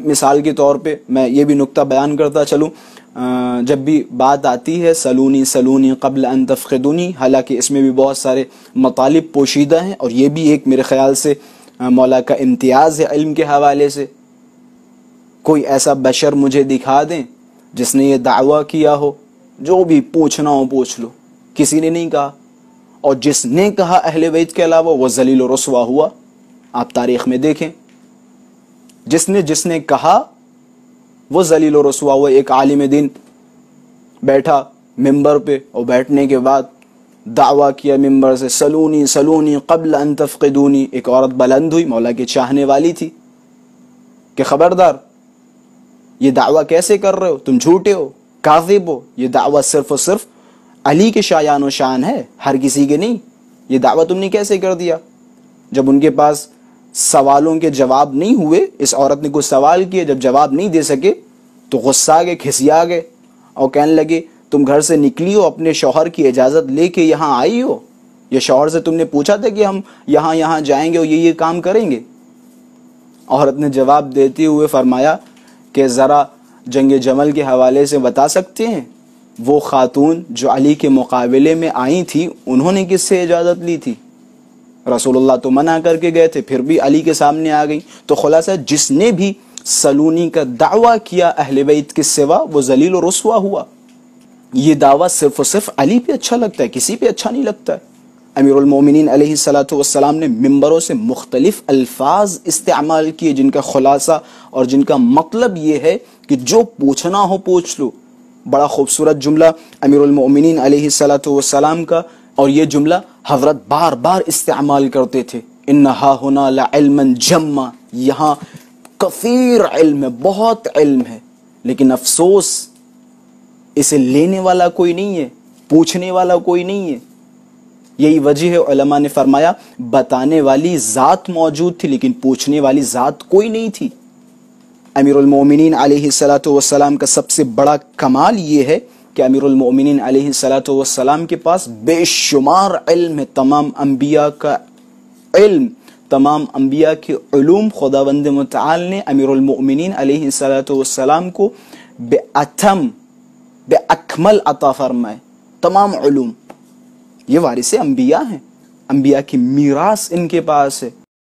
مثال کے طور پہ میں یہ بھی نقطہ بیان کرتا چلوں، جب بھی بات آتی ہے سلونی سلونی قبل ان تفقدونی، حالانکہ اس میں بھی بہت سارے مطالب پوشیدہ ہیں، اور یہ بھی ایک میرے خیال سے مولا کا امتیاز ہے علم کے حوالے سے۔ کوئی ایسا بشر مجھے دکھا دیں جس نے یہ دعویٰ کیا ہو جو بھی پوچھنا ہو پوچھ لو، کسی نے نہیں کہا، اور جس نے کہا اہل بیت کے علاوہ وہ ذلیل و رسوا ہوا۔ آپ تاریخ میں دیکھیں، جس نے کہا وہ ذلیل و رسوا ہوا۔ ایک عالم دین بیٹھا ممبر پہ، اور بیٹھنے کے بعد دعویٰ کیا ممبر سے سلونی سلونی قبل ان تفقدونی۔ ایک عورت بلند ہوئی، مولا کی چاہنے والی تھی، کہ خبردار، یہ دعویٰ کیسے کر رہے ہو، تم جھوٹے ہو، کاذب ہو، یہ دعویٰ صرف اور صرف علی کے شایان و شان ہے، ہر کسی کے نہیں، یہ دعویٰ تم نے کیسے کر دیا؟ جب ان کے پاس سوالوں کے جواب نہیں ہوئے، اس عورت نے کچھ سوال کیے، جب جواب نہیں دے سکے تو غصہ آ گئے، کھسیا گئے، اور کہنے لگے تم گھر سے نکلی ہو، اپنے شوہر کی اجازت لے کے یہاں آئی ہو؟ یہ شوہر سے تم نے پوچھا تھا کہ ہم یہاں جائیں گے اور یہ کام کریں گے؟ عورت نے جواب دیتے ہوئے فرمایا کہ ذرا جنگ جمل کے حوالے سے بتا سکتے ہیں وہ خاتون جو علی کے مقابلے میں آئی تھی انہوں نے کس سے اجازت لی تھی؟ رسول اللہ تو منع کر کے گئے تھے، پھر بھی علی کے سامنے آ گئی۔ تو خلاصہ جس نے بھی سلونی کا دعویٰ کیا اہل بیت کے سوا وہ ذلیل و رسوا ہوا۔ یہ دعویٰ صرف اور صرف علی پہ اچھا لگتا ہے، کسی پہ اچھا نہیں لگتا ہے۔ امیر المومنین علیہ السلام نے ممبروں سے مختلف الفاظ استعمال کیے جن کا خلاصہ اور جن کا مطلب یہ ہے کہ جو پوچھنا ہو پوچھ لو۔ بڑا خوبصورت جملہ امیر المومنین علیہ السلام کا، اور یہ جملہ حضرت بار بار استعمال کرتے تھے، انہا ہنا لعلما جما، یہاں کثیر علم ہے، بہت علم ہے، لیکن افسوس اسے لینے والا کوئی نہیں ہے، پوچھنے والا کوئی نہیں ہے۔ یہی وجہ ہے علماء نے فرمایا بتانے والی ذات موجود تھی لیکن پوچھنے والی ذات کوئی نہیں تھی۔ امیر المومنین علیہ السلام کا سب سے بڑا کمال یہ ہے کہ امیر المومنین علیہ السلام کے پاس بے شمار علم ہے، تمام انبیاء کا علم، تمام انبیاء کے علوم خداوند متعال نے امیر المومنین علیہ السلام کو بے اکمل عطا فرمائے، تمام علوم۔ یہ وارث انبیاء ہیں، انبیاء کی میراث ان کے پاس ہے۔